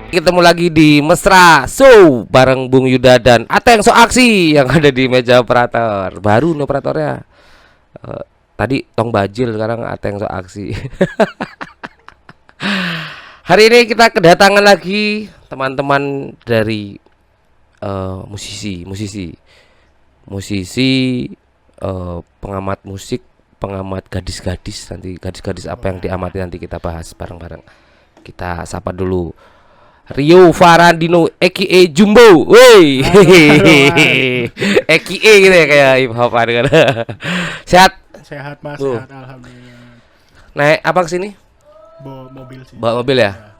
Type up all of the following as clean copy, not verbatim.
Ketemu lagi di Mesra Show bareng Bung Yuda dan Ateng So Aksi yang ada di meja operator. Baru nih operatornya. Tadi Tong Bajil, sekarang Ateng So Aksi. Hari ini kita kedatangan lagi teman-teman dari musisi, pengamat musik, pengamat gadis-gadis. Nanti gadis-gadis apa yang diamati nanti kita bahas bareng-bareng. Kita sapa dulu Rio Farandino aka Jumbo. Woi. Aka gitu ya, kayak hip hop kan. Sehat? Sehat Mas, sehat alhamdulillah. Naik apa ke sini? Bawa mobil sih. Bawa mobil ya?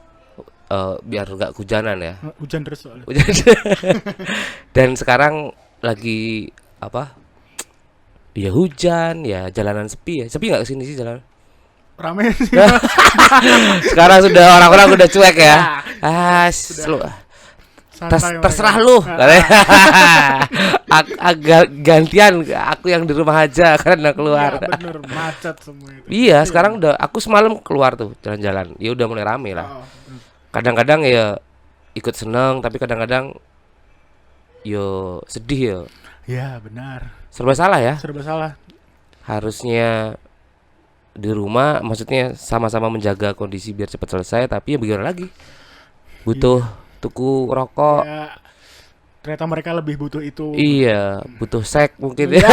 Biar enggak hujanan ya. Hujan terus soalnya. Hujan. Dan sekarang lagi apa? Ya hujan, ya jalanan sepi ya. Sepi enggak kesini sih jalanan? Rame sih. Sekarang sudah orang-orang udah cuek ya. Terserah lu. Agak gantian aku yang di rumah aja karena keluar. Ya, bener, macet semua itu. Iya, sekarang udah aku semalam keluar tuh jalan-jalan. Ya udah mulai rame lah. Kadang-kadang ya ikut seneng, tapi kadang-kadang yo sedih ya. Ya, benar. Serba salah ya. Serba salah. Harusnya di rumah, maksudnya sama-sama menjaga kondisi biar cepat selesai, tapi ya bagaimana lagi? Butuh tuku rokok. Ya, ternyata mereka lebih butuh itu. Iya, butuh seks mungkin. Ya.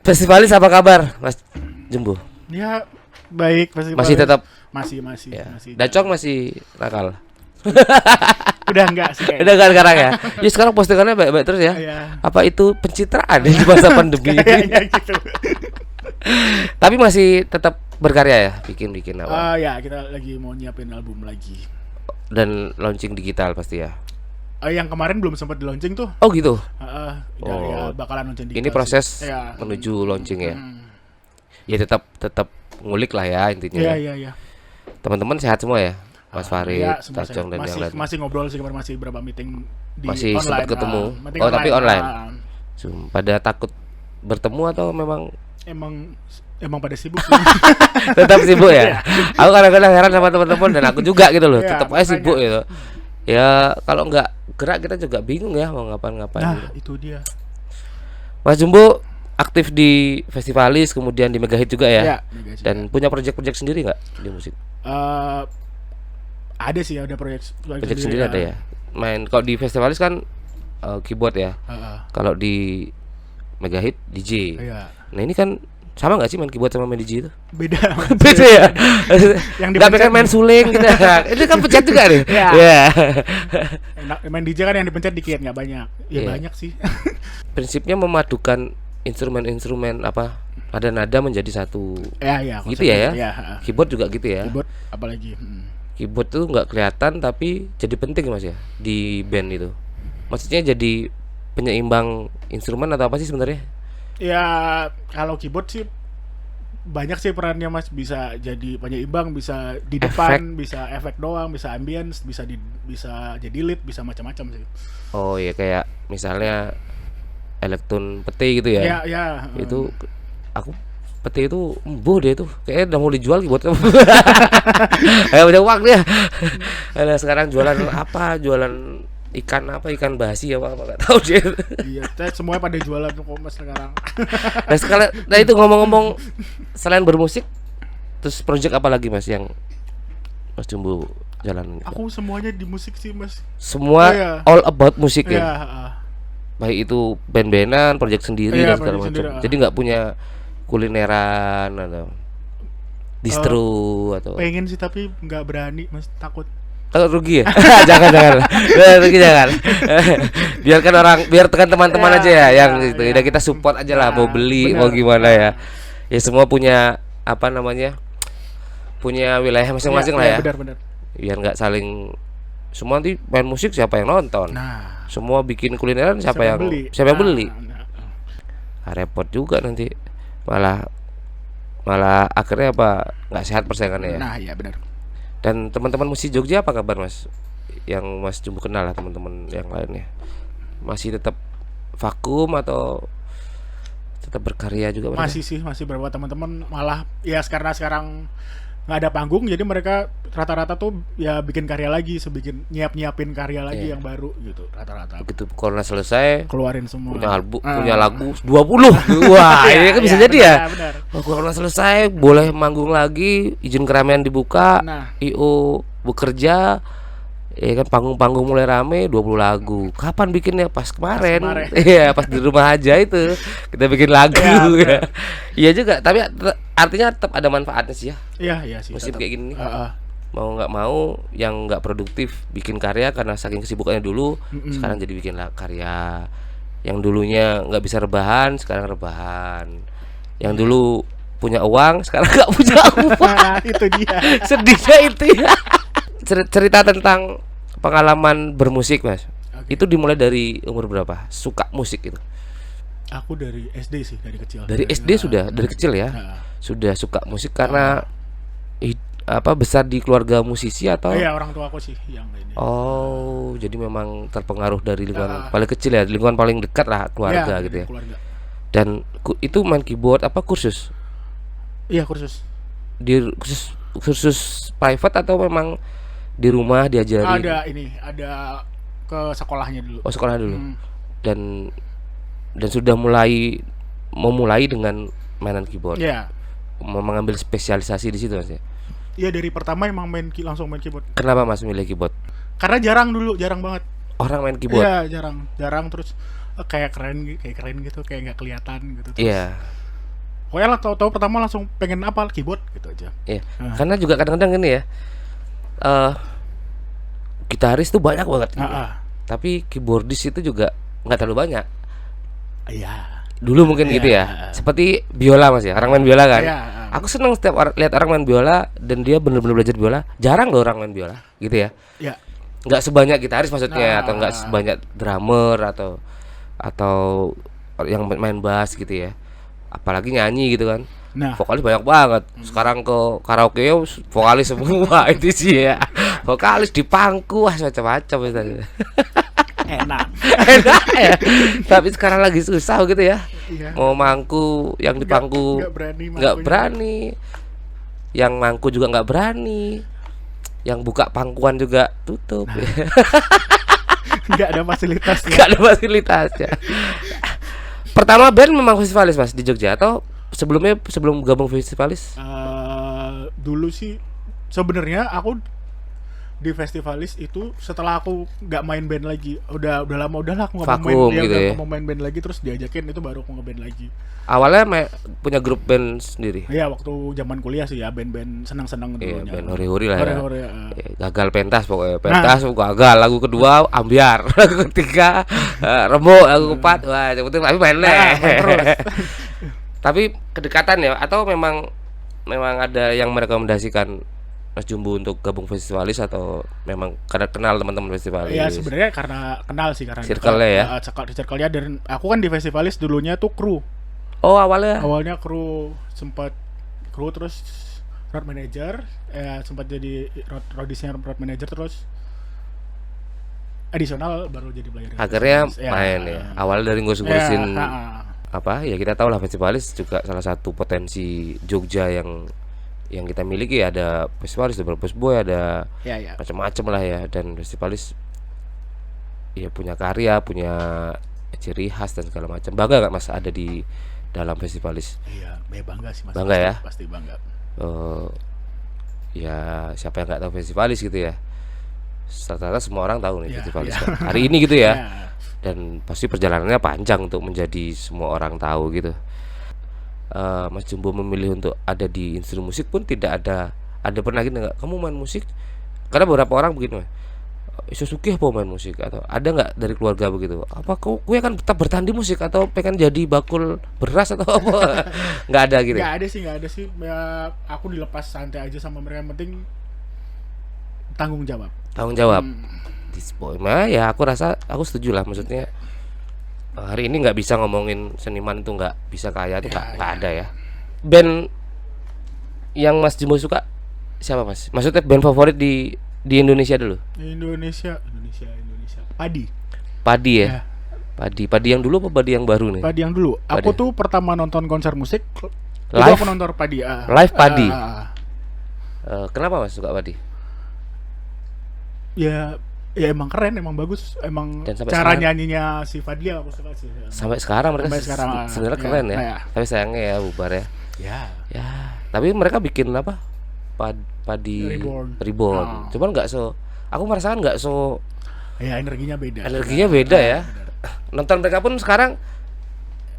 Festivalis apa kabar, Mas Jumbo? Ya, baik Masih tetap masih ya. masih. Dacong masih nakal. Udah enggak sih kayaknya. Udah kan sekarang ya. Ya sekarang postingannya baik-baik terus ya. Iya. Apa itu pencitraan di masa pandemi ini? Kayaknya gitu. Tapi masih tetap berkarya ya, bikin apa? Ya, kita lagi mau nyiapin album lagi. Dan launching digital pasti ya. Yang kemarin belum sempat di launching tuh. Oh gitu. Ya, bakalan launching digital. Ini proses sih. Ya. menuju launching ya. Ya tetap ngulik lah ya intinya. Iya. Teman-teman sehat semua ya? Mas Farid, Ya, Tacong dan yang lain. masih ngobrol sih, kemarin masih berapa meeting di Masih online. sempat ketemu. Meeting Tapi online. Ah. Pada takut bertemu atau memang Emang pada sibuk sih. tetap sibuk ya? Aku kadang-kadang heran sama teman-teman dan aku juga gitu loh, Ya, tetap aja sibuk gitu. Ya kalau nggak gerak kita juga bingung ya mau ngapain-ngapain. Nah, gitu. itu dia. Mas Jumbo aktif di Festivalis, kemudian di Megahit juga ya? Ya, Dan punya proyek-proyek sendiri nggak di musik? Ada sih, ada proyek Sendiri ada ya. Main kalau di Festivalis kan keyboard ya. Kalau di Megahit DJ. Iya. Nah ini kan sama nggak sih main keyboard sama main DJ itu? Beda. Beda ya. Yang Nggak pengen main suling gitu. Itu kan pencet juga nih. Iya. Main DJ kan yang dipencet dikit, nggak banyak. Ya banyak sih. Prinsipnya memadukan instrumen-instrumen apa? Ada nada menjadi satu. Ya. Gitu ya. Keyboard juga gitu ya. Keyboard apalagi. Keyboard tuh nggak kelihatan tapi jadi penting Mas ya di band itu. Maksudnya jadi penyeimbang instrumen atau apa sih sebenarnya? Ya, kalau keyboard sih banyak sih perannya Mas, bisa jadi penyeimbang, bisa di depan, bisa efek doang, bisa ambience, bisa jadi lead, bisa macam-macam sih. Oh iya, kayak misalnya elektron peti gitu ya. Ya. Itu aku peti itu embuh deh tuh. Kayaknya udah mau dijual keyboard. Kayak udah uang dia. Nah, sekarang jualan apa? Jualan ikan basi apa nggak tahu dia. Iya, semuanya pada jualan tuh Mas sekarang. Nah itu ngomong-ngomong, selain bermusik terus project apa lagi Mas yang Mas Jumbo jalan? Aku semuanya di musik sih Mas. Semua all about musik ya. Baik itu band-bandan, project sendiri dan segala macam. Jadi nggak punya kulineran atau distro atau. Pengen sih tapi nggak berani Mas, takut rugi ya? jangan rugi jangan. biarkan teman-teman aja ya yang itu. Udah kita support aja lah, mau beli mau gimana ya. Ya semua punya apa namanya? Punya wilayah masing-masing lah ya. Benar. Biar nggak saling semua nanti main musik siapa yang nonton. Nah, semua bikin kulineran siapa yang beli. Repot juga nanti. Malah akhirnya apa? Nggak sehat persaingannya ya. Nah, iya benar. Dan teman-teman musik Jogja apa kabar Mas? Yang Mas Jumbo kenal lah teman-teman yang lainnya. Masih tetap vakum atau tetap berkarya juga? Masih sih, masih beberapa teman-teman malah ya karena sekarang nggak ada panggung, jadi mereka rata-rata tuh ya bikin karya lagi, sebikin nyiapin karya lagi Iya. yang baru gitu rata-rata. Begitu corona selesai Keluarin semua. punya lagu 20. Wah, ini kan bisa Iya, jadi ya. benar. Oh, corona selesai, boleh manggung lagi, izin keramaian dibuka, Nah. IO bekerja, ya kan panggung-panggung mulai rame 20 lagu. Kapan bikinnya? Pas kemarin. kemarin. Iya, pas di rumah aja itu kita bikin lagu. Iya, benar. Iya juga, tapi artinya tetap ada manfaatnya sih ya. Iya sih. Musim tetap. kayak gini nih. Heeh. Mau nggak mau yang nggak produktif bikin karya karena saking kesibukannya dulu, sekarang jadi bikin karya. Yang dulunya nggak bisa rebahan, sekarang rebahan. Yang dulu punya uang, sekarang nggak punya uang. Itu dia. Sedihnya itu ya. Cerita tentang pengalaman bermusik, Mas. Oke. Itu dimulai dari umur berapa? Suka musik itu? Aku dari SD sih, dari kecil. Dari SD sudah, dari kecil ya. Heeh. Sudah suka musik karena besar di keluarga musisi atau? Iya, orang tua aku sih yang ini. Oh, jadi memang terpengaruh dari lingkungan paling kecil ya, lingkungan paling dekat lah keluarga Iya, gitu ya. Keluarga. Dan itu main keyboard apa kursus? Iya, kursus. Di kursus private atau memang di rumah diajarin? Ada ke sekolahnya dulu. Oh, sekolah dulu. Hmm. Dan sudah memulai dengan mainan keyboard. Iya. Mengambil spesialisasi di situ, Mas ya. Iya, dari pertama emang langsung main keyboard. Kenapa Mas milih keyboard? Karena jarang banget. Orang main keyboard. Iya, jarang terus kayak keren gitu, kayak nggak kelihatan gitu. Terus, Iya. pokoknya lah tahu pertama langsung pengen apa keyboard gitu aja. Iya. Karena juga kadang-kadang gini ya. Gitaris tuh banyak banget. Tapi keyboardis itu juga nggak terlalu banyak. Iya. Dulu mungkin gitu ya. Seperti biola Mas ya. Orang main biola kan. Aku seneng setiap lihat orang main biola dan dia benar-benar belajar biola. Jarang loh orang main biola, gitu ya. Iya. Nggak sebanyak gitaris maksudnya, atau nggak sebanyak drummer atau yang main bass gitu ya. Apalagi nyanyi gitu kan. Nah, Vokalis banyak banget. Sekarang ke karaoke vokalis semua itu sih ya. Vokalis di pangku macam-macam misalnya. enak. Enak ya. Tapi sekarang lagi susah gitu ya. Iya. Mau mangku yang di pangku nggak berani nggak mangkunya. berani. Yang mangku juga nggak berani. Yang buka pangkuan juga tutup. Nggak ada fasilitasnya. Nggak ada fasilitasnya. Pertama band memang festivalis Mas di Jogja atau sebelum gabung festivalis? Dulu sih sebenarnya aku di festivalis itu setelah aku nggak main band lagi, udah lama udahlah aku nggak mau main, Vakum ya, gitu udah ya. nggak mau main band lagi, terus diajakin itu baru aku ngeband lagi. Awalnya punya grup band sendiri. Ya waktu zaman kuliah sih ya, band-band senang-senang Iya, dulunya. band hori-hori lah ya. Hore-hore, Gagal pentas pokoknya. Pentas gagal. Lagu kedua ambiar. Lagu ketiga remuk. Lagu keempat wah sebutin tapi main main terus. Tapi kedekatan ya atau memang ada yang merekomendasikan Mas Jumbo untuk gabung festivalis atau memang karena kenal teman-teman festivalis? Ya sebenarnya karena kenal sih, karena Circle-nya ya? di circle-nya. Dan aku kan di festivalis dulunya tuh kru. Oh awalnya Kru, sempat kru, terus road manager, sempat jadi roadisnya road manager, terus additional baru jadi player. akhirnya Ya. main ya. Awalnya dari ngurus-ngurusin Ya, apa ya, kita tahu lah festivalis juga salah satu potensi Jogja yang kita miliki. Ada festivalis, ada Brebes Boy, ada ya. macam-macam lah ya. Dan festivalis ya punya karya, punya ciri khas dan segala macam. Bangga nggak Mas ada di dalam festivalis? Iya, bangga sih Mas. Bangga ya? Pasti bangga. Ya siapa yang nggak tahu festivalis gitu ya. Rata-rata semua orang tahu nih Ya, festivalis ya. kan. Hari ini gitu ya. Ya. Dan pasti perjalanannya panjang untuk menjadi semua orang tahu gitu. Mas Jumbo memilih untuk ada di industri musik pun tidak ada pernah gitu nggak kamu main musik? Karena beberapa orang begini, iso sugih apa main musik, atau ada nggak dari keluarga begitu? Apa kue kan tetap bertahan di musik atau pengen jadi bakul beras atau apa? Nggak ada gitu. Nggak ada sih. Ya, aku dilepas santai aja sama mereka, yang penting tanggung jawab. Tanggung jawab. This boy mah ya aku rasa aku setuju lah, maksudnya hari ini nggak bisa ngomongin seniman itu nggak bisa kaya itu nggak ada ya. Band yang Mas Jumbo suka siapa Mas? Maksudnya band favorit di Indonesia dulu? Indonesia. Padi ya. Ya. Padi yang dulu apa Padi yang baru nih? Padi yang dulu. Aku Padi. tuh pertama nonton konser musik itu Live? aku nonton Padi. Live Padi? Kenapa Mas suka Padi? Ya, ya emang keren, emang bagus, emang Dan sampai cara sekarang- nyanyinya si Fadlia aku suka sih. Sampai sekarang mereka Sampai sekarang, sebenarnya ya, keren ya. ya. Tapi sayangnya ya bubar ya. Ya, Ya, tapi mereka bikin apa? Padi Reborn. Oh. Cuman nggak aku merasakan nggak ya energinya beda. energinya beda ya. Nonton mereka pun sekarang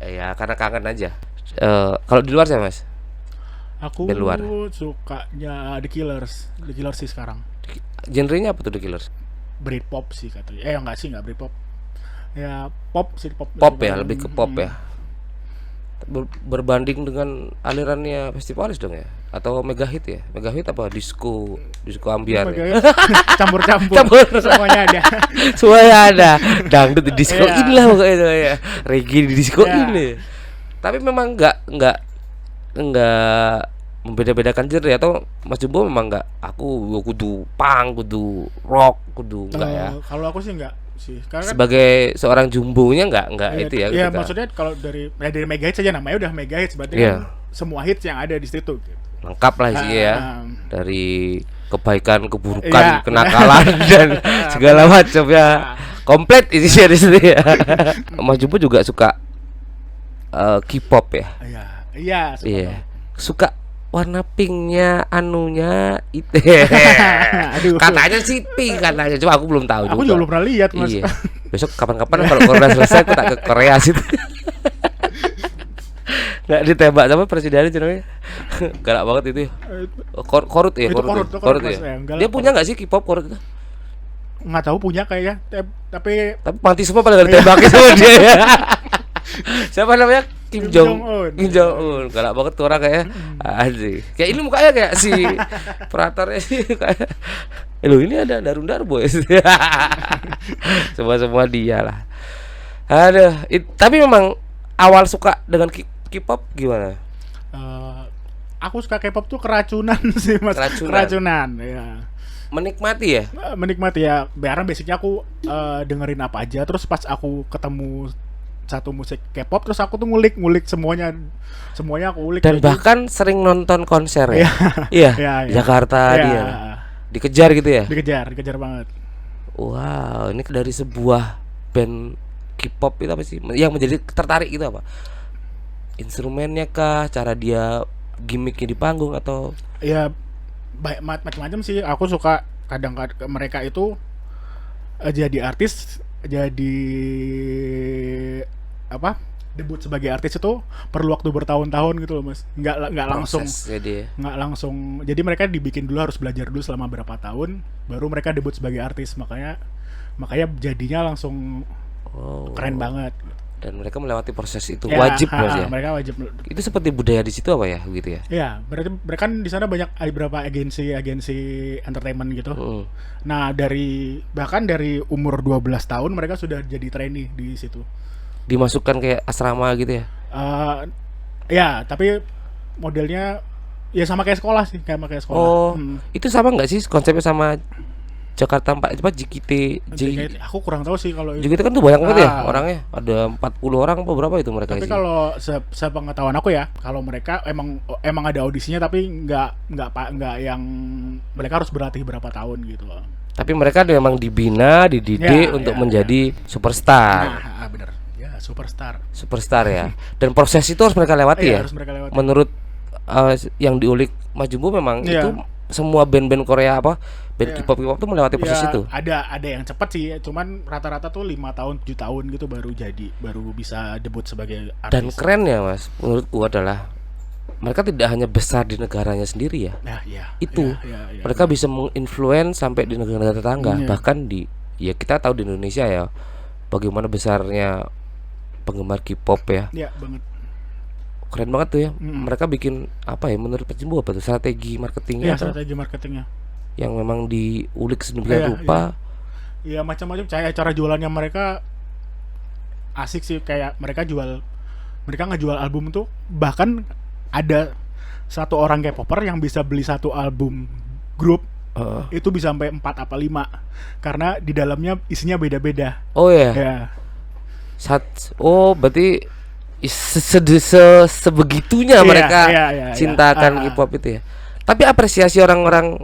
ya karena kangen aja. Kalau di luar sih Mas, Aku Band luar. sukanya The Killers sih sekarang. genrenya apa tuh The Killers? Britpop sih katanya. Enggak Britpop. Ya pop sih, pop. Pop ya, lebih ke pop ya. Berbanding dengan alirannya festivalis dong ya, atau mega hit ya? Mega hit apa disco ambiar ya? Campur semuanya ada. Semuanya ada. Dangdut di disco Iya. inilah pokoknya itu ya. Reggae di disco Iya. ini. Tapi memang nggak membeda-bedakan genre atau Mas Jumbo memang nggak aku kudu punk, kudu rock, kudu enggak ya. Kalau aku sih enggak sih. Karena kan Sebagai seorang jumbonya nggak itu ya. Iya, kita. maksudnya kalau dari mega hits saja, namanya udah mega hits, berarti Iya. kan semua hits yang ada di situ gitu. Lengkap lah sih ya. Dari kebaikan, keburukan, Iya. kenakalan dan segala macam ya. Komplit isinya di situ ya. Mas Jumbo juga suka K-pop ya. Iya, iya, suka Iya. banget. Suka warna pinknya anunya itu. Aduh. Katanya sih pink katanya, cuma aku belum tahu Aku juga belum pernah lihat, Mas. Iya. Besok kapan-kapan kalau corona selesai aku tak ke Korea sih. Nggak ditembak sama presidennya namanya. Galak banget itu. Korut ya, Itu Korut. Korut, Korut Mas. ya. Galak, Dia punya nggak sih K-pop Korut itu? Nggak tahu punya kayaknya, tapi Tapi mati semua pada ditembaki sama dia ya. Siapa namanya? Kim Kim Jong Jong-un. Kim Jong Un. Galak banget tuh orang kayak. Anjing. Kayak ini mukanya kayak si operatornya sih kayak. Loh ini ada Darundar boys. Semua dia lah. Aduh, tapi memang awal suka dengan K-pop gimana? aku suka K-pop tuh keracunan sih, Mas. Keracunan, ya. Menikmati ya? Menikmati ya. Karena basicnya aku dengerin apa aja, terus pas aku ketemu satu musik K-pop, terus aku tuh ngulik semuanya aku ulik. Dan bahkan sering nonton konser ya. Iya. Iya, iya. Jakarta Iya. dia. Dikejar gitu ya? Dikejar banget. Wow, ini dari sebuah band K-pop itu apa sih? Yang menjadi tertarik itu apa? Instrumennya kah? Cara dia gimmicknya di panggung atau? Ya macam-macam sih. Aku suka kadang-kadang mereka itu jadi artis, jadi debut sebagai artis itu perlu waktu bertahun-tahun gitu loh, Mas. Nggak langsung Prosesnya dia. nggak langsung. Jadi mereka dibikin dulu, harus belajar dulu selama berapa tahun baru mereka debut sebagai artis. Makanya jadinya langsung Oh. keren banget. Dan mereka melewati proses itu Ya, wajib Mas ya. mereka wajib. Itu seperti budaya di situ apa ya gitu ya? Ya, berarti mereka kan di sana banyak beberapa agensi entertainment gitu. Nah, bahkan dari umur 12 tahun mereka sudah jadi trainee di situ. Dimasukkan kayak asrama gitu ya? Ya, tapi modelnya ya sama kayak sekolah sih, kayak sekolah. Oh, itu sama nggak sih konsepnya sama Jakarta 4 JKT? Aku kurang tahu sih kalau itu. JKT kan tuh banyak banget ya orangnya. Ada 40 orang apa berapa itu mereka Tapi sih? kalau sepengetahuan aku ya, kalau mereka emang ada audisinya, tapi nggak yang mereka harus berlatih berapa tahun gitu. Tapi mereka memang dibina, dididik Ya, untuk ya, menjadi superstar. Nah, bener. Ya, superstar. Superstar ya. Dan proses itu harus mereka lewati Iya, ya. harus mereka lewati. Menurut yang diulik Mas Jumbo memang Iya. itu semua band-band Korea band Iya. K-pop tuh melewati proses Ya, itu. ada yang cepat sih, cuman rata-rata tuh 5 tahun 7 tahun gitu baru bisa debut sebagai artis. Dan keren ya Mas, menurutku adalah mereka tidak hanya besar di negaranya sendiri ya. Nah, iya. Itu Iya. mereka bisa menginfluence sampai di negara-negara tetangga, Iya. bahkan ya kita tahu di Indonesia ya bagaimana besarnya penggemar K-pop ya. Iya, banget. Keren banget tuh ya. Mereka bikin apa ya, menurut Pak Jumbo apa tuh strategi marketingnya Iya, atau strategi marketingnya. yang memang diulik sedemikian Iya, rupa. Iya, macam-macam cara jualannya mereka asik sih. Kayak mereka ngejual album tuh, bahkan ada satu orang K-popper yang bisa beli satu album grup itu bisa sampai 4 apa 5 karena di dalamnya isinya beda-beda. Oh ya. Ya. Berarti sebegitunya Iya, mereka iya. cintakan K-pop itu ya. Tapi apresiasi orang-orang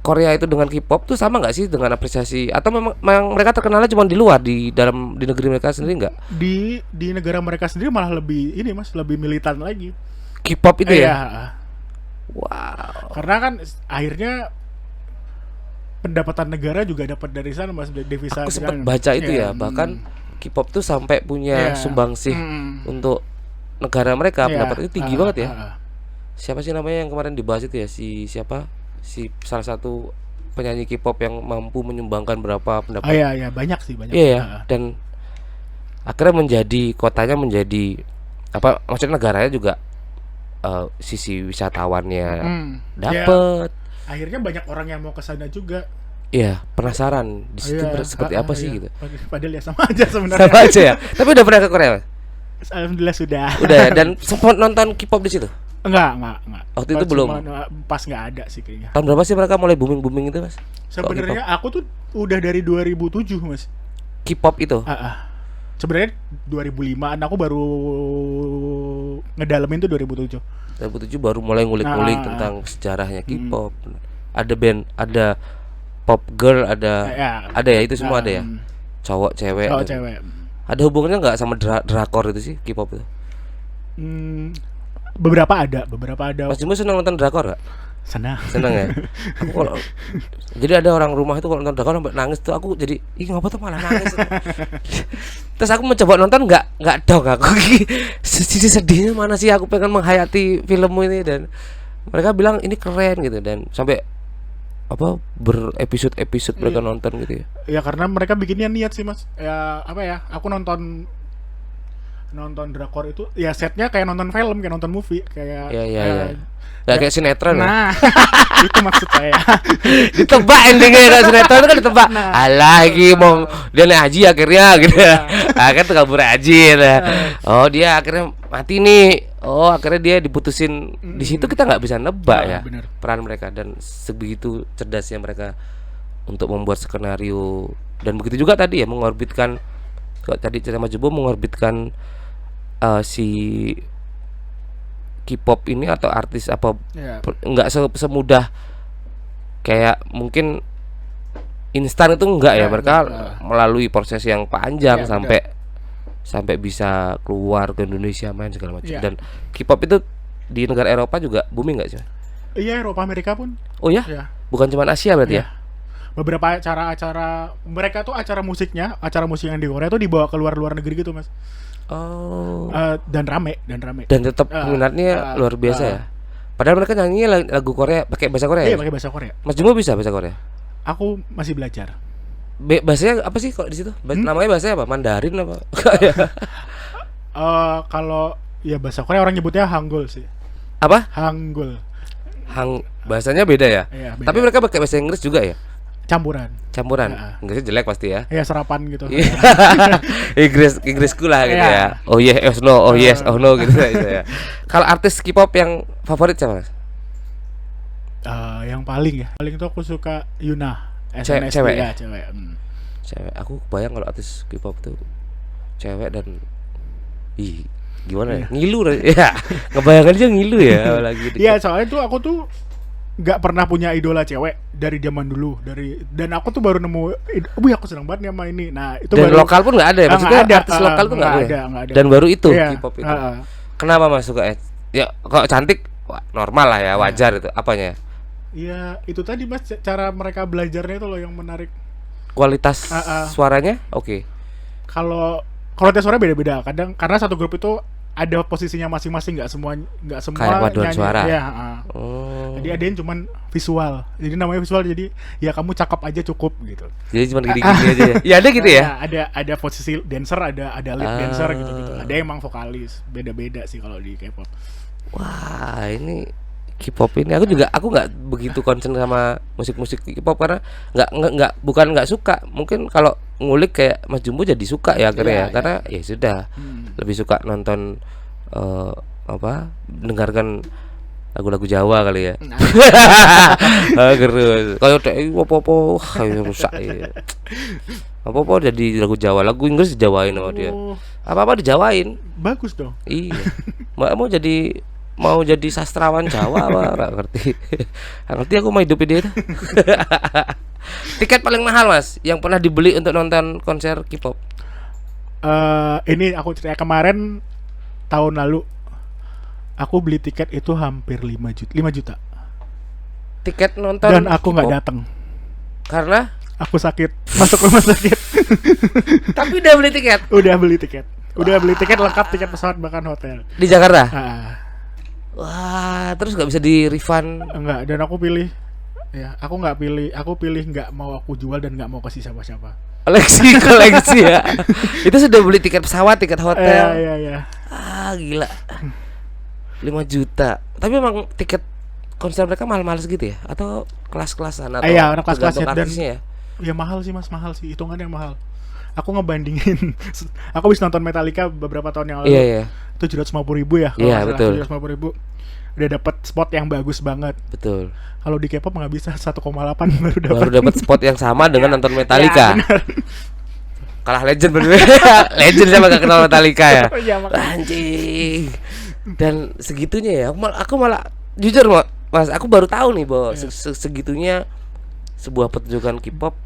Korea itu dengan K-pop tuh sama nggak sih dengan apresiasi, atau memang mereka terkenalnya cuma di luar, di dalam di negeri mereka sendiri nggak? Di negara mereka sendiri malah lebih ini Mas, lebih militan lagi. K-pop itu Iya. ya. Wow. Karena kan akhirnya pendapatan negara juga dapat dari sana Mas, devisa. Aku sempat kan. baca itu Iya, ya, bahkan K-pop tuh sampai punya Iya. sumbangsih untuk negara mereka. Iya. Pendapatan itu tinggi banget ya. Siapa sih namanya yang kemarin dibahas itu ya, si siapa? Si salah satu penyanyi K-pop yang mampu menyumbangkan berapa pendapatan. Iya, banyak sih, banyak. Iya ya, dan akhirnya menjadi kotanya menjadi apa? Maksudnya negaranya juga sisi wisatawannya dapet. Ya, akhirnya banyak orang yang mau ke sana juga. Iya, penasaran di situ Iya, seperti apa sih iya. gitu. Padahal ya sama aja sebenarnya. Sama aja ya. Tapi udah pernah ke Korea, Mas? Alhamdulillah sudah. Udah ya, dan sempat nonton K-pop di situ. Enggak. Waktu itu belum. Pas nggak ada sih kayaknya. Tahun berapa sih mereka mulai booming itu, Mas? Sebenarnya aku tuh udah dari 2007 Mas. K-pop itu. Sebenarnya 2005-an aku baru ngedalamin tuh 2007. 2007 baru mulai ngulik-ngulik tentang sejarahnya K-pop. Ada band, ada pop girl, ada ya itu semua ada ya. Cowok, cewek. Cowok, cewek. Ada hubungannya nggak sama drakor itu sih K-pop itu? Beberapa ada. Mas Jumbo senang nonton drakor gak? Senang ya. Aku kalau jadi ada orang rumah itu kalau nonton drakor sampai nangis tuh, aku jadi ngapa tuh malah nangis. Terus aku mencoba nonton, nggak dong aku. Sisi sedihnya mana sih, aku pengen menghayati film ini, dan mereka bilang ini keren gitu, dan sampai apa berepisode mereka nonton gitu ya. Ya karena mereka bikinnya niat sih Mas. Ya apa ya? Aku nonton drakor itu ya setnya kayak nonton film, kayak nonton movie, kayak Iya. Gak kayak sinetron. Nah, itu maksud saya. Ditebak endingnya kan, sinetron itu kan ditebak. Lagi mau dia naik haji akhirnya gitu. Kan tuh kabur haji gitu. Oh, dia akhirnya mati nih. Oh, akhirnya dia diputusin. Di situ kita nggak bisa nebak ya bener. peran mereka, dan sebegitu cerdasnya mereka untuk membuat skenario. Dan begitu juga tadi ya, mengorbitkan, kalau tadi cerita Mas Jumbo mengorbitkan si K-pop ini atau artis apa, nggak semudah kayak mungkin instan itu enggak ya, mereka melalui proses yang panjang sampai bisa keluar ke Indonesia, main segala macam. Dan K-pop itu di negara Eropa juga booming nggak sih? Iya, Eropa, Amerika pun. Oh ya? Bukan cuma Asia berarti ya? Beberapa acara mereka tuh acara musik yang di Korea tuh dibawa ke luar negeri gitu Mas. Oh. Dan rame. Dan tetap minatnya luar biasa ya. Padahal mereka nyanyi lagu Korea pakai bahasa Korea. Iya, pakai bahasa Korea. Mas Jumbo bisa bahasa Korea? Aku masih belajar. Bahasanya apa sih kalau di situ? Namanya bahasanya apa? Mandarin apa? Kalau ya bahasa Korea orang nyebutnya Hangul sih. Apa? Hangul. Bahasanya beda ya? Iya, beda. Tapi mereka pakai bahasa Inggris juga ya? Campuran. Inggrisnya jelek pasti ya. Ya serapan gitu. Inggrisku lah gitu ya. Oh yes, no, oh yes, oh no gitu ya. Kalau artis K-pop yang favorit siapa, Mas? Yang paling tuh aku suka Yuna. Cewek ya? Cewek. Aku bayang kalau artis K-pop tuh cewek dan gimana ya? Ngilu ya. Ngebayangin aja ngilu ya lagi. Iya, soalnya tuh aku tuh nggak pernah punya idola cewek dari zaman dulu, dan aku tuh baru nemu, aku senang banget nih sama ini. Nah itu dan baru, lokal pun nggak ada ya, maksudnya ada, artis lokal tuh nggak ada. Dan baru itu K-pop itu. Kenapa Kenapa Mas suka? Ya kalau cantik normal lah ya, wajar itu. Apanya? Iya itu tadi Mas, cara mereka belajarnya itu loh yang menarik. Kualitas suaranya oke. Kalau kualitas suara beda-beda kadang, karena satu grup itu ada posisinya masing-masing, nggak semua kayak paduan nyanyi. suara. Ya, Jadi ada yang cuman visual. Jadi namanya visual, jadi ya kamu cakep aja cukup gitu. Jadi cuma gini-gini aja ya. Ya ada gitu ya. Ada posisi dancer, ada lead dancer gitu. Ada emang vokalis. Beda-beda sih kalau di K-pop. Wah, ini K-pop ini aku nggak begitu concern sama musik-musik K-pop, karena bukan nggak suka. Mungkin kalau ngulik kayak Mas Jumbo jadi suka ya akhirnya karena ya sudah lebih suka nonton dengarkan lagu-lagu Jawa kali ya. Terus kalau apa-apa rusak ya. Apa-apa jadi lagu Jawa, lagu Inggris dijawain sama dia. Apa-apa dijawain. Bagus dong. Iya. Mau jadi mau jadi sastrawan Jawa apa nggak ngerti. Nggak ngerti aku mau hidupin dia itu. Tiket paling mahal Mas yang pernah dibeli untuk nonton konser K-pop. Ini aku cerita kemarin tahun lalu aku beli tiket itu hampir 5 juta. Tiket nonton Dan aku nggak K-pop. datang. Karena Aku sakit, masuk rumah sakit. tapi udah beli tiket Udah beli tiket. Udah beli tiket lengkap, tiket pesawat bahkan hotel. di Jakarta. Ah, Wah, terus nggak bisa di refund. enggak, dan aku pilih ya, aku nggak pilih, aku pilih nggak mau aku jual dan nggak mau kasih siapa-siapa. Koleksi ya. Itu sudah beli tiket pesawat, tiket hotel. Iya. Ah, gila. 5 juta. Tapi memang tiket konser mereka mahal-mahal segitu ya? Atau kelas-kelasan atau Iya, orang kelas-kelas tergantung dan artisnya ya? ya mahal sih Mas, mahal sih, hitungan yang mahal. Aku ngebandingin, aku habis nonton Metallica beberapa tahun yang lalu. Iya. 750.000 ya, kalau Iya, nggak salah, betul. 750.000 udah dapat spot yang bagus banget. Betul. Kalau di K-pop nggak bisa, 1,8 baru dapat. Baru dapat spot yang sama dengan nonton Metallica. Ya, benar. Kalah legend bener. Legend sama gak kenal Metallica ya. Iya, makanya. Anjing. Dan segitunya ya. Aku malah jujur Mas, aku baru tahu nih bahwa Iya. segitunya sebuah pertunjukan K-pop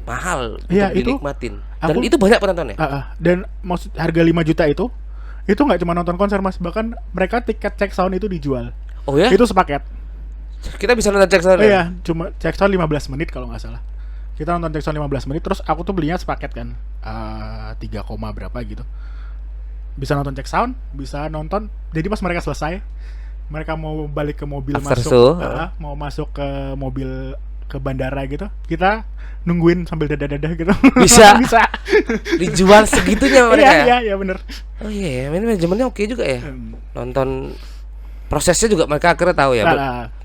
mahal Iya, untuk itu dinikmatin. Dan aku- itu banyak penontonnya. Dan maksud harga 5 juta itu nggak cuma nonton konser Mas, bahkan mereka tiket cek sound itu dijual. Oh ya? Itu sepaket. Kita bisa nonton cek sound. Iya, cuma cek sound 15 menit kalau nggak salah. Kita nonton cek sound 15 menit, terus aku tuh belinya sepaket kan. 3, berapa gitu. Bisa nonton cek sound, bisa nonton. Jadi pas mereka selesai, mereka mau balik ke mobil, After masuk show, mau masuk ke mobil ke bandara gitu. Kita nungguin sambil dadah-dadah gitu. Bisa. Bisa. Dijual segitunya mereka ya. Iya, bener. Oh iya, manajemennya oke juga ya. Hmm. Nonton prosesnya juga mereka akhirnya tahu ya.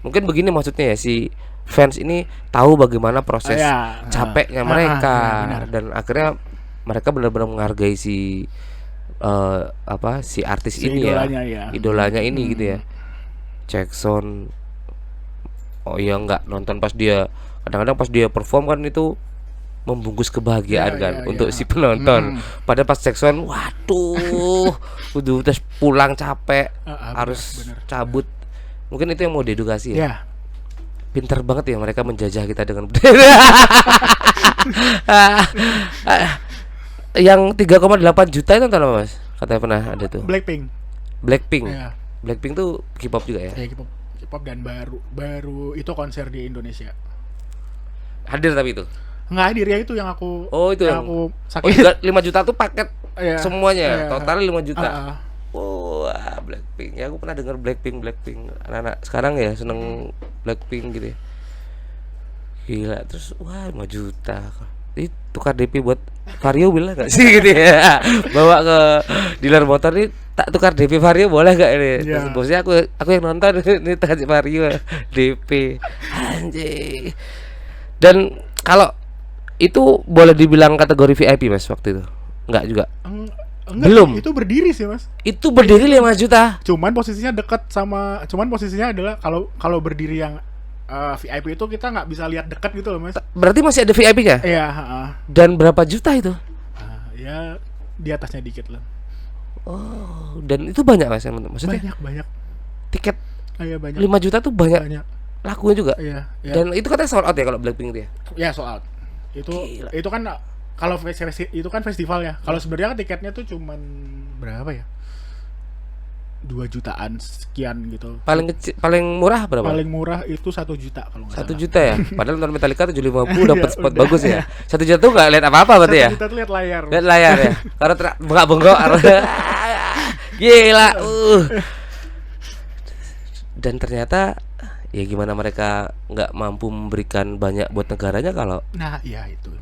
Mungkin begini maksudnya ya, si fans ini tahu bagaimana proses Iya. capeknya mereka iya, benar. dan akhirnya mereka benar-benar menghargai si si artis Si ini idolanya, ya. ya. Idolanya ini gitu ya. Jackson. Oh iya, nggak nonton pas dia, kadang-kadang pas dia perform kan itu membungkus kebahagiaan Iya, kan iya, untuk iya. si penonton. Padahal pas Jackson, waduh, udah terus pulang capek, harus benar. cabut. Mungkin itu yang mau diedukasi ya. Ya. Pinter banget ya mereka menjajah kita dengan yang 3,8 juta itu nonton apa Mas? Katanya pernah ada tuh. Blackpink. Blackpink. Iya. Blackpink tuh K-pop juga ya. Ya, K-pop dan baru itu konser di Indonesia. Hadir tapi itu. Nggak hadir ya, itu yang aku Oh, itu yang yang- aku Oh, juga 5 juta tuh paket Iya. semuanya. Iya. Total 5 juta. Ah, ah. Wah, Blackpink. Ya aku pernah dengar Blackpink. Anak-anak sekarang ya seneng Blackpink gitu ya. Gila, terus wah 5 juta. Ini tukar DP buat Vario boleh gak sih gitu ya. Bawa ke dealer motor nih, tak tukar DP Vario boleh gak ini? Iya. Terus bosnya aku yang nonton ini kasih Vario DP. Anjing. Dan kalau itu boleh dibilang kategori VIP Mas waktu itu? Enggak juga. Enggak, Belum. itu berdiri sih Mas. Itu berdiri 5 juta. Cuman posisinya adalah kalau berdiri yang VIP itu kita nggak bisa lihat dekat gitu loh Mas. Berarti masih ada VIP-nya? Iya, Dan berapa juta itu? ya di atasnya dikit lah. Oh, dan itu banyak Mas yang nonton. Maksudnya Banyak. tiket Iya, banyak. 5 juta tuh banyak Banyak. lakunya juga. Iya, iya. Dan itu katanya sold out ya kalau Blackpink itu ya. Ya, soal itu Gila. itu kan kalau itu kan festival ya. Kalau sebenarnya kan tiketnya tuh cuman berapa ya? 2 jutaan sekian gitu. Paling murah berapa? Paling murah itu 1 juta kalau nggak 1 salah. juta ya. Padahal nonton Metallica 750 dapat Iya, spot udah. bagus ya. 1 juta tuh nggak lihat apa-apa berarti ya. 1 juta tuh lihat layar. Lihat layar ya. Karena bengkak-bengkok. Gila. Dan ternyata ya gimana mereka nggak mampu memberikan banyak buat negaranya kalau. Nah, iya itu.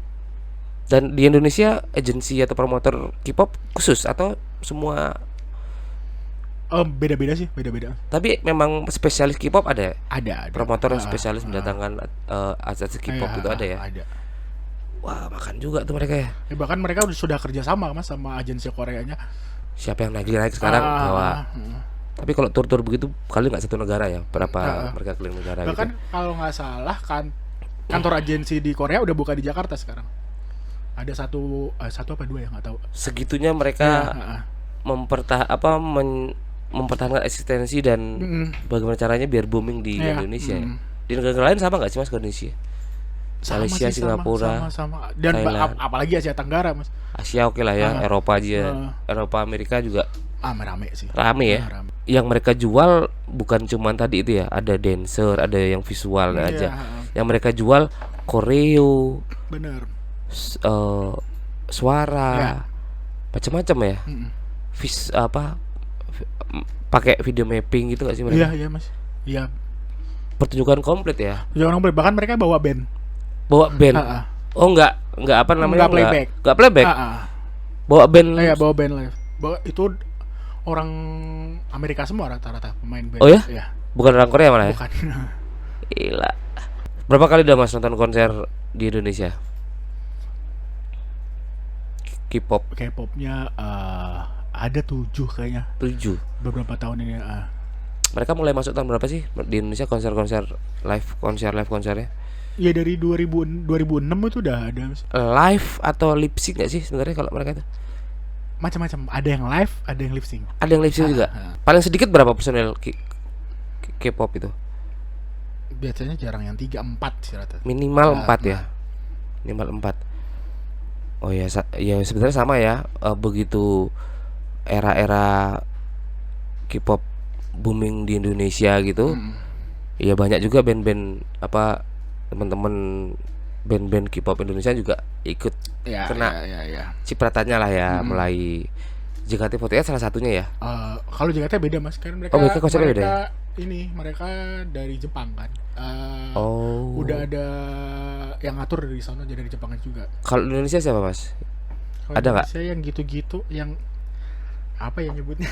Dan di Indonesia agensi atau promotor K-pop khusus atau semua? Beda-beda sih, beda-beda. Tapi memang spesialis K-pop ada ya? Ada. Promotor yang Ah, spesialis ah, mendatangkan artis K-pop iya, itu ada ya? Ada. Wah, makan juga tuh mereka ya. Ya, bahkan mereka sudah kerja sama Mas sama agensi Koreanya. Siapa yang naik sekarang bahwa. Tapi kalau tur-tur begitu kali nggak satu negara ya? Berapa mereka keliling negara Bahkan gitu? kalau nggak salah kan kantor agensi di Korea udah buka di Jakarta sekarang. Ada satu apa dua ya, nggak tahu. Segitunya mereka Ya, mempertahankan eksistensi dan bagaimana caranya biar booming di Iya, Indonesia ya? Di negara lain sama nggak sih mas kondisi? Sama Malaysia, sih, Singapura, sama. Dan Thailand. apalagi Asia Tenggara, Mas. Asia oke lah ya, Eropa aja, Eropa Amerika juga Rame sih. rame ya. Rame. Yang mereka jual bukan cuman tadi itu ya, ada dancer, ada yang visual Iya, aja. Yang mereka jual koreo, bener. suara, Ya. macam-macam ya. Pakai video mapping gitu nggak sih mereka? Iya, Mas. Iya. Pertunjukan komplit ya. Jangan bahkan mereka bawa band. Bawa band. Ah. Oh enggak apa namanya? Enggak playback. Enggak playback. Ah. Bawa band. Iya, bawa band live. Itu orang Amerika semua rata-rata pemain band. Oh ya? Iya. Bukan orang Korea malah ya? Bukan. Gila. Berapa kali udah Mas nonton konser di Indonesia? K-pop K-popnya ada 7 kayaknya 7. beberapa tahun ini. Mereka mulai masuk tahun berapa sih di Indonesia konser konsernya? Ya dari 2006 itu udah ada, Mas. Live atau lip sync nggak sih sebenarnya kalau mereka itu? Macam-macam. Ada yang live, ada yang lip sync. Ada yang lip sync juga. Paling sedikit berapa personel K-pop itu? Biasanya jarang yang 3-4 sih rata. Minimal 4 ya. Minimal 4. Oh ya, ya sebenarnya sama ya. Begitu era-era K-pop booming di Indonesia gitu. Ya banyak juga band-band teman-teman band-band K-pop Indonesia juga ikut kena ya. cipratannya lah ya. Mulai JKT48 salah satunya ya. Kalau JKT beda, Mas. Kan mereka mereka konsepnya beda ya? Mereka dari Jepang kan. Udah Udah ada yang ngatur dari sana, jadi dari Jepang juga. Kalau Indonesia siapa Mas? Kalau Ada nggak? Indonesia yang gitu-gitu, yang apa ya nyebutnya?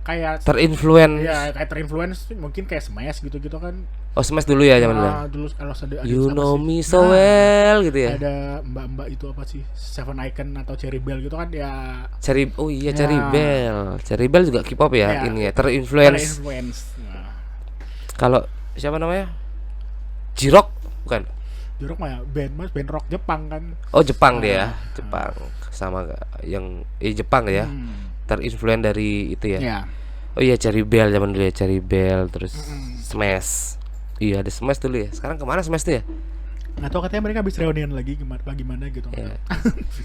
kayak Terinfluen. ya kayak terinfluence, mungkin kayak Smash gitu-gitu kan. Oh Smash dulu ya zaman dulu. Dulu kalau ada You siapa know sih? me so well gitu ya. Ada mbak-mbak itu apa sih? Seven Icon atau Cherry Bell gitu kan ya. Oh iya Ya. Cherry Bell juga K-pop ya, Ya. ini ya terinfluence. Nah, Kalau siapa namanya? J-Rock bukan? Jorok mah ya band rock Jepang kan. Oh Jepang dia, Jepang sama yang Jepang ya. Terinfluen dari itu ya. Ya. Oh iya Cherry Bell zaman dulu ya, Cherry Bell terus Smash. Iya ada Smash dulu ya. Sekarang kemana Smash tuh ya? Nggak tahu, katanya mereka habis reunian lagi gimana gitu. Ya.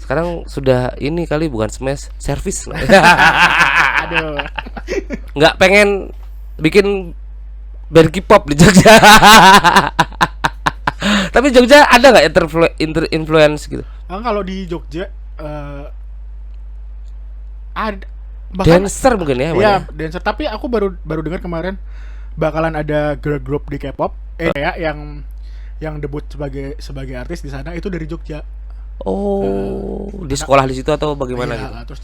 Sekarang sudah ini kali bukan Smash, service. Aduh. Nggak pengen bikin band K-pop di Jogja. Tapi Jogja ada nggak influence gitu? Kalau di Jogja ada bahkan Dancer mungkin ya? iya, dancer. Tapi aku baru dengar kemarin bakalan ada girl group di K-pop ya yang debut sebagai artis di sana itu dari Jogja. Oh, di sekolah di situ atau bagaimana Iya, gitu? terus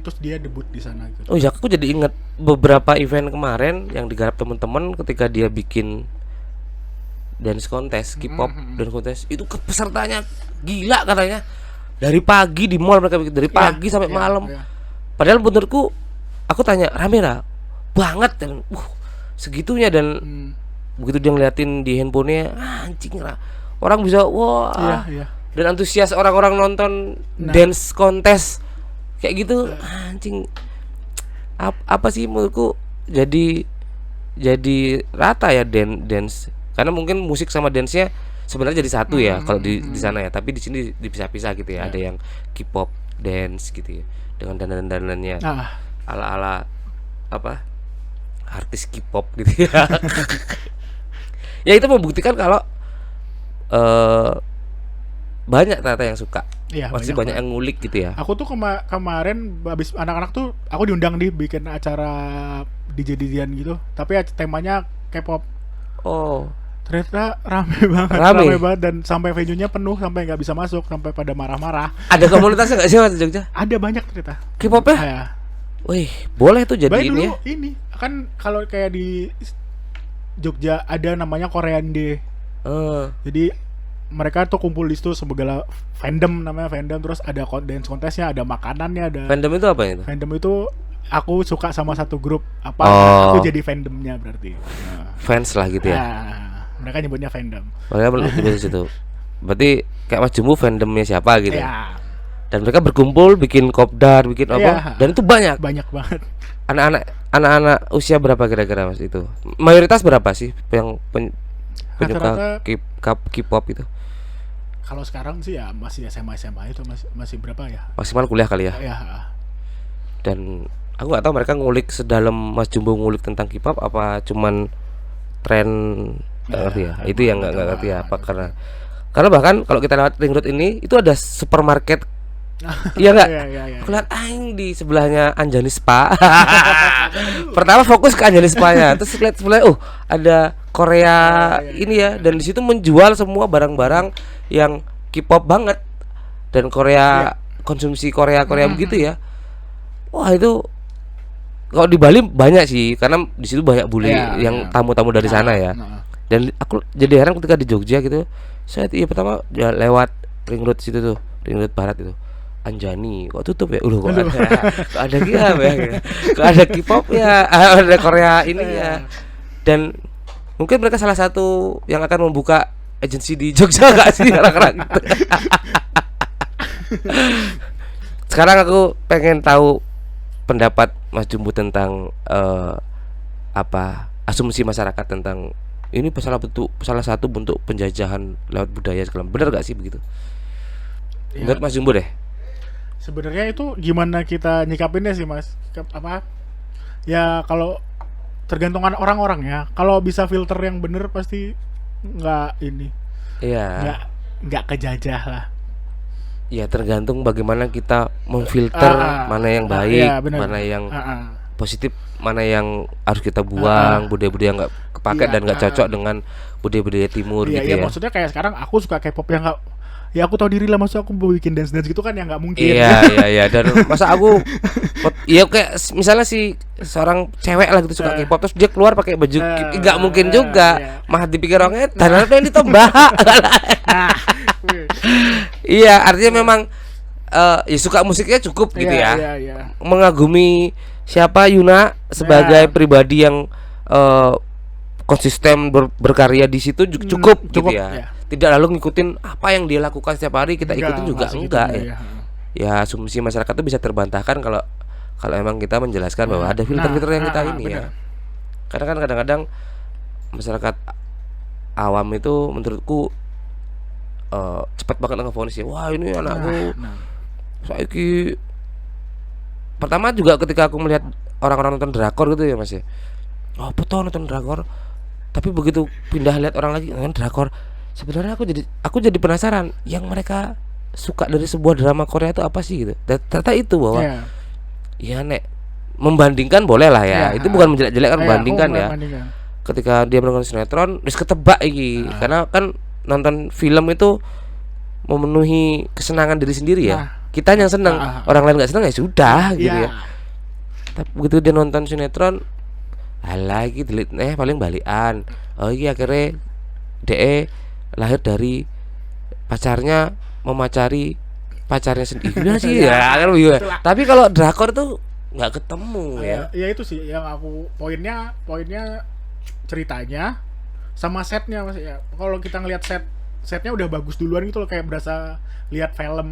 terus dia debut di sana gitu. Oh ya, aku jadi ingat beberapa event kemarin yang digarap teman-teman ketika dia bikin dance contest, K-pop dance contest. Itu pesertanya gila katanya. Dari pagi di mall mereka bikin dari pagi sampai malam. Iya. Padahal menurutku aku tanya rame banget dan segitunya dan begitu dia ngeliatin di handphonenya anjing lah. Orang bisa wah. Iya. Dan antusias orang-orang nonton dance contest kayak gitu anjing. Apa sih menurutku jadi rata ya dance karena mungkin musik sama dance-nya sebenarnya jadi satu ya kalau di sana ya, tapi di sini dipisah-pisah gitu ya. Ada yang K-pop dance gitu ya dengan dandan-dandanannya ala-ala apa artis K-pop gitu ya. Ya itu membuktikan kalau banyak ternyata yang suka. Iya, Pasti banyak yang ngulik gitu ya. Aku tuh kemarin habis anak-anak tuh aku diundang bikin acara DJ-DJ-an gitu, tapi temanya K-pop. Oh, Ternyata rame banget dan sampai venue-nya penuh sampai nggak bisa masuk, sampai pada marah-marah. ada komunitasnya nggak sih Mas di Jogja? Ada banyak ternyata. K-popnya? Ya. Wih, boleh tuh jadi Baik ini dulu ya. ini kan kalau kayak di Jogja ada namanya Korean Day. Jadi mereka tuh kumpul di situ segala fandom, namanya fandom, terus ada dance contestnya, ada makanannya, ada. Fandom itu apa itu? Fandom itu aku suka sama satu grup aku jadi fandomnya berarti. Fans lah gitu ya. Mereka nyebutnya fandom. Mereka di situ. Berarti kayak Mas Jumbo fandomnya siapa gitu. Ya. Dan mereka berkumpul bikin kopdar, bikin apa? Dan itu banyak. Banyak banget. Anak-anak usia berapa kira-kira Mas itu? Mayoritas berapa sih yang penyuka Rata-rata K-pop itu? kalau sekarang sih ya masih SMA itu masih berapa ya? Maksimal kuliah kali ya. Ya, Dan aku nggak tahu mereka ngulik sedalam Mas Jumbo ngulik tentang K-pop apa cuman tren, nggak ngerti ya. Itu yang nggak ngerti ya apa karena bahkan kalau kita lewat ring road ini itu ada supermarket. Iya nggak? Iya. Aku lihat aing di sebelahnya Anjani Spa. Pertama fokus ke Anjani Spa-nya, terus lihat sebelah ada Korea ini ya, dan di situ menjual semua barang-barang yang K-pop banget dan Korea konsumsi Korea begitu ya. Wah itu kalau di Bali banyak sih karena di situ banyak bule yang tamu-tamu dari sana ya. Dan aku jadi heran ketika di Jogja gitu, saya pertama ya lewat ring road situ tuh, ring road barat itu. Anjani kok tutup ya? Kok ada K-pop ya? Kok ada K-pop ya? Ada Korea ini ya. Dan mungkin mereka salah satu yang akan membuka agensi di Jogja gak sih orang-orang gitu. Sekarang aku pengen tahu pendapat Mas Jumbo tentang asumsi masyarakat tentang ini salah satu bentuk penjajahan lewat budaya segala. Benar gak sih begitu? Menurut Mas Jumbo deh. Sebenarnya itu gimana kita nyikapinnya sih Mas? Ya kalau tergantungan orang-orang ya. Kalau bisa filter yang bener pasti nggak ini. Iya. Nggak kejajah lah. Ya tergantung bagaimana kita memfilter mana yang baik, mana yang positif, mana yang harus kita buang, budaya-budaya yang nggak kepake dan nggak cocok dengan budaya-budaya timur gitu ya. Maksudnya kayak sekarang aku suka K-pop yang nggak, ya aku tahu diri lah, maksudnya aku mau bikin dance gitu kan yang nggak mungkin. Iya dan masa aku ya kayak misalnya si seorang cewek lah gitu suka K-pop terus dia keluar pakai baju nggak mungkin juga mah dipikir orangnya dan apa yang ditambah. Iya artinya memang ya suka musiknya cukup gitu ya. Mengagumi siapa Yuna sebagai pribadi yang konsisten berkarya di situ cukup gitu ya. Tidak lalu ngikutin apa yang dia lakukan setiap hari kita ikutin juga enggak ya. Ya asumsi masyarakat itu bisa terbantahkan kalau emang kita menjelaskan bahwa ada filter-filter yang kita ini ya. Karena kan kadang-kadang masyarakat awam itu menurutku cepat banget ngevonis ya. Wah ini anakku saiki. Pertama juga ketika aku melihat orang-orang nonton drakor gitu ya Mas ya. Oh betul nonton drakor. Tapi begitu pindah lihat orang lagi nonton drakor, sebenarnya aku jadi penasaran yang mereka suka dari sebuah drama Korea itu apa sih gitu. Ternyata itu bahwa ya nek membandingkan boleh lah ya. Itu bukan menjelek-jelekkan, membandingkan ya. Ketika dia menonton sinetron wis ketebak iki. Karena kan nonton film itu memenuhi kesenangan diri sendiri ya. Kita yang senang, orang lain nggak senang ya sudah gitu ya. Tapi begitu dia nonton sinetron, lagi delete paling balikan. Oh iya akhirnya DE lahir dari pacarnya memacari pacarnya sendiri sih ya kan begitu. Tapi kalau drakor tuh nggak ketemu ya. Ya itu sih yang aku poinnya ceritanya sama setnya Mas ya. Kalau kita ngelihat setnya udah bagus duluan gitu loh, kayak berasa lihat film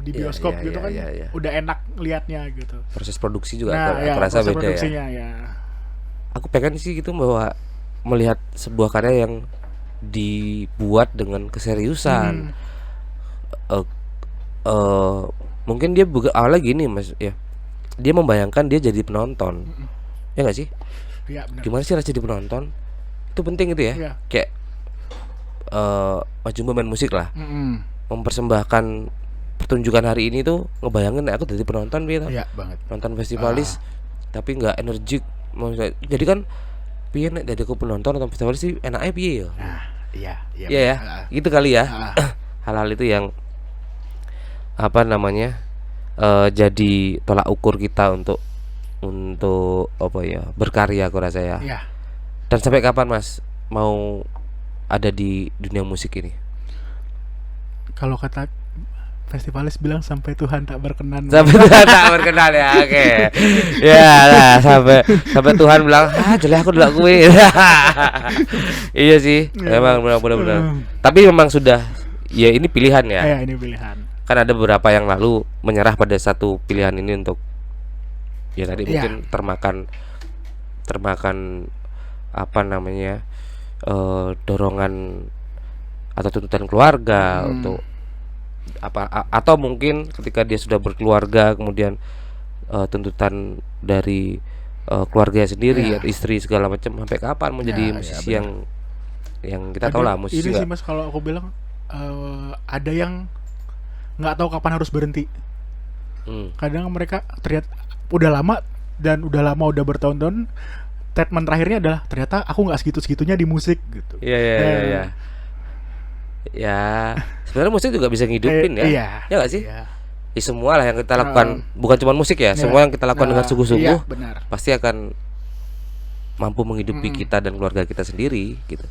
di bioskop gitu kan. Udah enak liatnya gitu. Proses produksi juga terasa beda ya. Aku pengen sih gitu bahwa melihat sebuah karya yang dibuat dengan keseriusan. Mungkin dia awalnya gini Mas ya. Dia membayangkan dia jadi penonton. Ya nggak sih? Iya benar. Gimana sih rasanya jadi penonton? Itu penting gitu ya. Kayak Mas Jumbo main musik lah. Mempersembahkan pertunjukan hari ini tuh ngebayangin aku jadi penonton gitu. Iya banget. Nonton festivalis tapi nggak energik. Jadi kan piye nek dadi aku penonton nonton festivalis sih enaknya piye ya? Iya ya. Gitu kali ya. Hal-hal itu yang jadi tolak ukur kita untuk apa ya berkarya aku rasa ya. Dan sampai kapan Mas mau ada di dunia musik ini? Kalau kata festivalis bilang sampai Tuhan tak berkenan. Sampai Tuhan tak berkenan ya. Oke. Ya lah sampai Tuhan bilang jelek aku delok kuwi. Iya sih. Memang benar-benar. Tapi memang sudah ya ini pilihan ya. Iya, ini pilihan. Kan ada beberapa yang lalu menyerah pada satu pilihan ini untuk Ya tadi Iya. mungkin termakan apa namanya, dorongan atau tuntutan keluarga untuk atau mungkin ketika dia sudah berkeluarga kemudian tuntutan dari keluarganya sendiri, Iya. istri segala macam, sampai kapan mau jadi Ya, musisi ya, yang kita tahu lah musisi ini sih nggak. Mas, kalau aku bilang ada yang nggak tahu kapan harus berhenti. Kadang mereka terlihat udah lama udah bertahun-tahun, statement terakhirnya adalah ternyata aku nggak segitu-segitunya di musik gitu. Iya iya iya iya. Ya, sebenarnya musik juga bisa ngidupin ya. Iya. Ya nggak sih? Iya. Ya, semua lah yang kita lakukan, bukan cuma musik ya, Iya. semua yang kita lakukan dengan Iya, sungguh-sungguh benar. pasti akan mampu menghidupi kita dan keluarga kita sendiri gitu.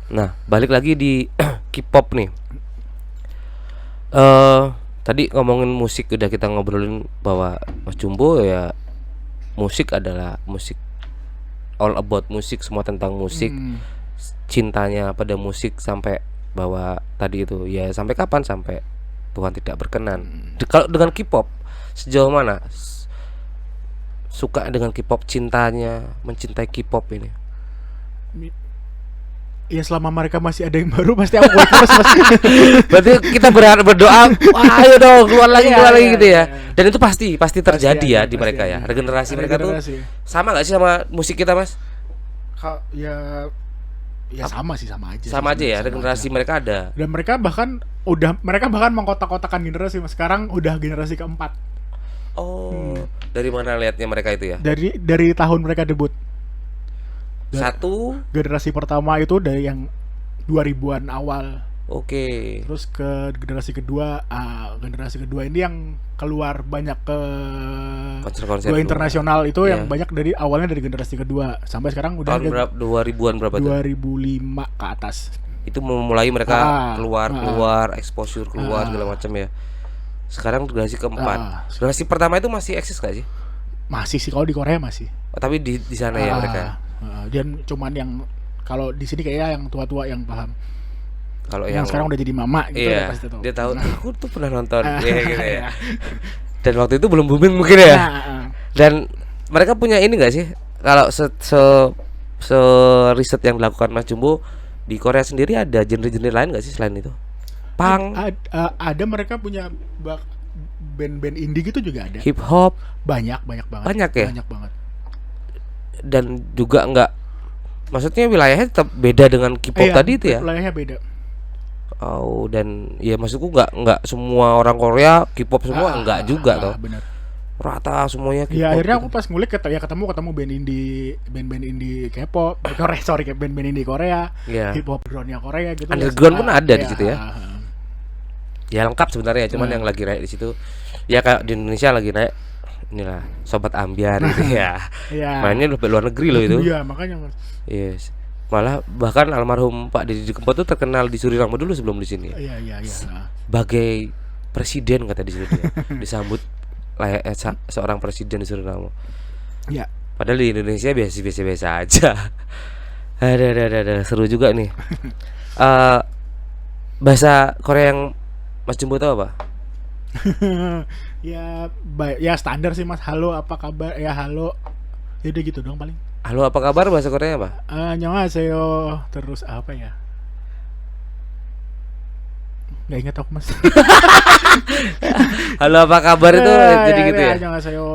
Nah, balik lagi di K-pop nih. Tadi ngomongin musik udah kita ngobrolin bahwa Mas Jumbo ya musik adalah musik, all about musik, semua tentang musik, cintanya pada musik, sampai bahwa tadi itu ya sampai kapan, sampai Tuhan tidak berkenan. Kalau dengan K-pop sejauh mana suka dengan K-pop, cintanya mencintai K-pop ini? Ya selama mereka masih ada yang baru pasti aku buat terus Mas. Berarti kita berdoa, wah ayo dong keluar lagi Iya, gitu ya. iya. Dan itu pasti terjadi ya ada, di pasti mereka ya. ada. Regenerasi mereka tuh Regenerasi. sama nggak sih sama musik kita, Mas? Ya sama sih, sama aja. Sama aja ya, Sama regenerasi aja. mereka ada. Dan mereka bahkan mengkotak-kotakan generasi Mas. Sekarang udah generasi keempat. Oh, dari mana lihatnya mereka itu ya? Dari tahun mereka debut. Satu, Generasi pertama itu dari yang 2000-an awal. oke. Terus ke generasi kedua ini yang keluar banyak ke Konser-konser dua internasional itu Iya. yang banyak dari awalnya dari generasi kedua sampai sekarang udah Tahun berapa? 2000-an berapa tuh? 2005 ke atas. Itu memulai mereka Ah, keluar, exposure keluar segala macam ya. Sekarang generasi keempat. Generasi pertama itu masih eksis gak sih? Masih sih, kalau di Korea masih. Oh, tapi di sana ya mereka. Dan cuman yang kalau di sini kayaknya yang tua-tua yang paham. Kalau Yang sekarang udah jadi mama gitu ya iya, pasti tahu. dia tahu aku tuh pernah nonton Ah, ya, gitu ya. iya. Dan waktu itu belum booming mungkin ya. Dan mereka punya ini gak sih? Kalau se riset yang dilakukan Mas Jumbo, di Korea sendiri ada genre-genre lain gak sih selain itu? Punk, Ada mereka punya band-band indie gitu juga ada. hip hop, Banyak banget. Banyak ya? Banyak banget. dan juga enggak, maksudnya wilayahnya tetap beda dengan K-pop Iya, tadi itu ya. wilayahnya beda. Oh, dan ya maksudku enggak semua orang Korea K-pop semua, enggak juga toh. Benar. Rata semuanya K-pop. Ya akhirnya aku gitu. pas ngulik ketemu band indie K-pop, band-band indie Korea, Iya. hip hop backgroundnya Korea gitu. Underground pun ada di situ ya. ah. Ya lengkap sebenarnya, cuman yang lagi naik di situ ya kayak di Indonesia lagi naik inilah Sobat Ambiar gitu ya. Iya. Mainnya lebih luar negeri loh itu. Iya, makanya Mas. Yes. Malah bahkan almarhum Pak Didi Kempot tuh terkenal di Suriname dulu sebelum di sini. Iya. Sebagai presiden kata di situ dia. Disambut layak seorang presiden di Suriname. Iya. Padahal di Indonesia biasa-biasa aja. Ada seru juga nih. Bahasa Korea yang Mas Jumbo tahu apa? Ya standar sih Mas. Halo, apa kabar? Ya halo. Ya udah gitu dong paling. Halo, apa kabar bahasa Korea apa? Annyeonghaseyo. Terus apa ya? Nggak ingat aku Mas. Halo, apa kabar itu jadi gitu ya? Annyeonghaseyo.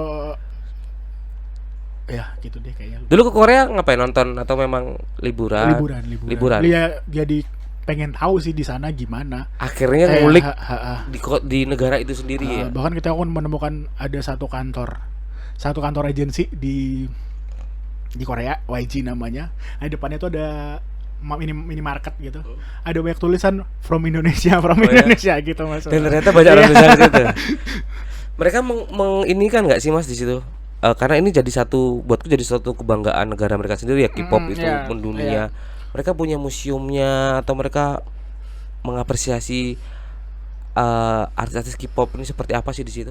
Ya gitu deh kayaknya. Dulu ke Korea ngapain, nonton atau memang liburan? Liburan. Dia jadi pengen tahu sih di sana gimana. Akhirnya ngulik di di negara itu sendiri ya. Bahkan kita pun menemukan ada satu kantor agensi di Korea, YG namanya. Nah, di depannya tuh ada minimarket gitu. Ada banyak tulisan from Indonesia, Indonesia gitu Mas. Dan ternyata banyak orang Indonesia di situ. Mereka menginikan nggak sih Mas di situ? Karena ini jadi buatku jadi suatu kebanggaan negara mereka sendiri ya, K-pop itu mendunia. Mereka punya museumnya atau mereka mengapresiasi artis-artis K-pop ini seperti apa sih di situ?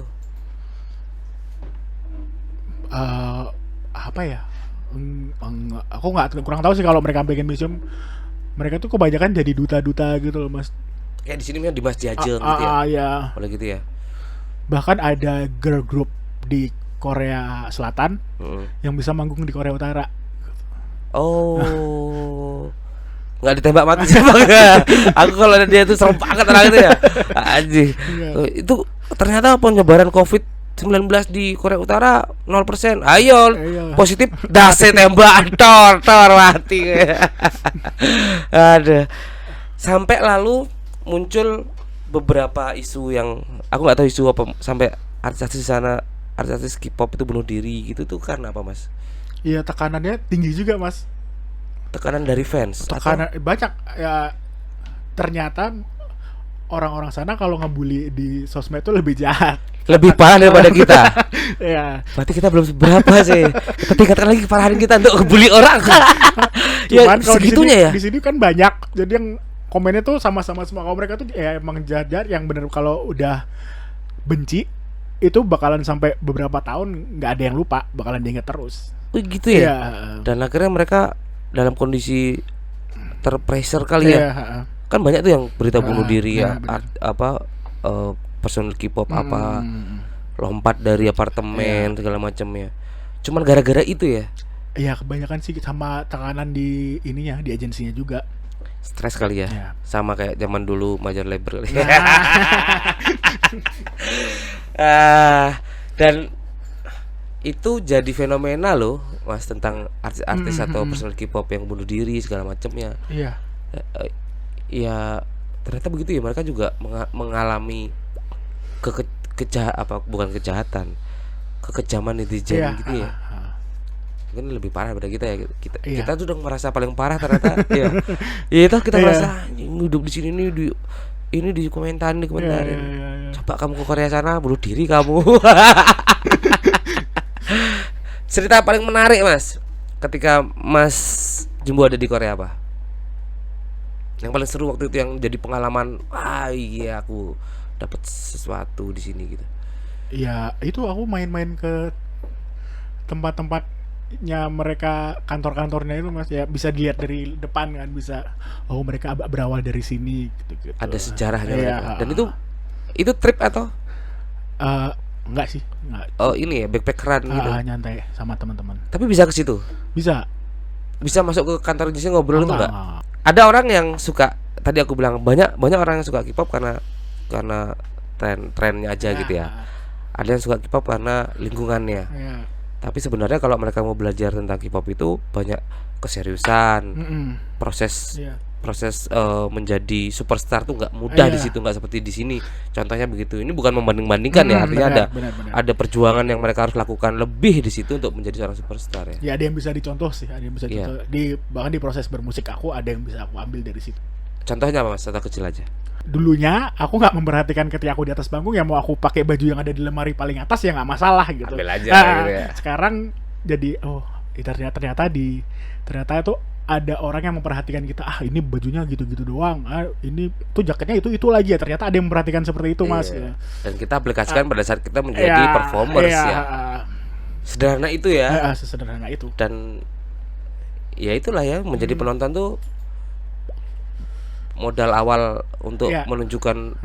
Apa ya? Aku kurang tahu sih kalau mereka bikin museum. Mereka tuh kebanyakan jadi duta-duta gitu loh Mas. Kayak di sini kan Dimas Jajeng gitu ya. Ya. Boleh gitu ya. Bahkan ada girl group di Korea Selatan yang bisa manggung di Korea Utara. Oh. Nggak ditembak mati sih Bang. Aku kalau ada dia tuh serem banget orang itu ya. Anjing. Itu ternyata penyebaran COVID-19 di Korea Utara 0%. Ayo positif dase tembak tor mati. Ada. Sampai lalu muncul beberapa isu yang aku nggak tahu isu apa, sampai artis-artis di sana, artis-artis K-pop itu bunuh diri gitu tuh karena apa Mas? Iya, tekanannya tinggi juga Mas. Tekanan dari fans. Tekanan banyak ya, ternyata orang-orang sana kalau ngebully di sosmed itu lebih jahat, lebih parah daripada kita. ya. Berarti kita belum seberapa sih. Kita tingkatkan lagi keparahan kita untuk ngebully orang. Ya segitunya ya. Di sini kan banyak, jadi yang komennya tuh sama-sama semua. Kalau mereka tuh ya emang jahat-jahat yang bener, kalau udah benci itu bakalan sampai beberapa tahun nggak ada yang lupa, bakalan diingat terus. Oh gitu ya. Ya. Dan akhirnya mereka dalam kondisi terpressure kali ya. Kan banyak tuh yang berita bunuh diri ya, personil K-pop apa lompat dari apartemen segala macamnya. Cuman gara-gara itu ya. Iya, kebanyakan sih sama tekanan di ininya, di agensinya juga. Stres kali ya. Sama kayak zaman dulu major label kali. Dan itu jadi fenomena loh Mas, tentang artis-artis atau personil K-pop yang bunuh diri segala macamnya. Iya. Ya ternyata begitu ya, mereka juga mengalami bukan kejahatan, kekejaman netizen gitu ya. Mungkin lebih parah daripada kita ya. Kita tuh udah merasa paling parah ternyata. Ya itu kita merasa hidup di sini nih, ini di komentarin. Coba kamu ke Korea sana bunuh diri kamu. Cerita paling menarik Mas ketika Mas Jumbo ada di Korea apa? Yang paling seru waktu itu, yang jadi pengalaman, iya aku dapat sesuatu di sini gitu. Iya, itu aku main-main ke tempat-tempatnya mereka, kantor-kantornya itu Mas, ya bisa dilihat dari depan kan, bisa mereka berawal dari sini gitu. Ada sejarahnya mereka. Dan itu trip atau? Enggak sih, enggak. Oh ini ya, backpackeran gitu. Nyantai sama teman-teman. Tapi bisa ke situ? Bisa masuk ke kantor di sini ngobrol itu enggak? Ada orang yang suka, tadi aku bilang banyak orang yang suka K-pop karena trennya aja gitu ya. Ada yang suka K-pop karena lingkungannya. Tapi sebenarnya kalau mereka mau belajar tentang K-pop itu banyak keseriusan, proses menjadi superstar tuh nggak mudah di situ, nggak seperti di sini. Contohnya begitu. Ini bukan membanding-bandingkan ya, artinya ada perjuangan yang mereka harus lakukan lebih di situ untuk menjadi seorang superstar ya. Ya ada yang bisa dicontoh sih, ada yang bisa dicontoh. Bahkan di proses bermusik aku ada yang bisa aku ambil dari situ. Contohnya apa Mas? Contoh kecil aja. Dulunya aku nggak memperhatikan ketika aku di atas panggung, ya mau aku pakai baju yang ada di lemari paling atas ya nggak masalah gitu. Ambil aja gitu ya. Sekarang jadi ternyata itu ada orang yang memperhatikan kita. Ini bajunya gitu-gitu doang. Ini tuh jaketnya itu lagi ya. Ternyata ada yang memperhatikan seperti itu Mas. Dan kita aplikasikan pada saat kita menjadi performers ya. Sederhana itu ya. Sesederhana itu. Dan ya itulah ya, menjadi penonton tuh modal awal untuk menunjukkan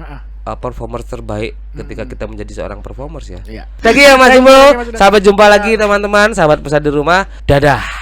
performers terbaik ketika kita menjadi seorang performers ya. Lagi ya Mas Jumbo. Sampai jumpa lagi teman-teman, sahabat pesan di rumah. Dadah.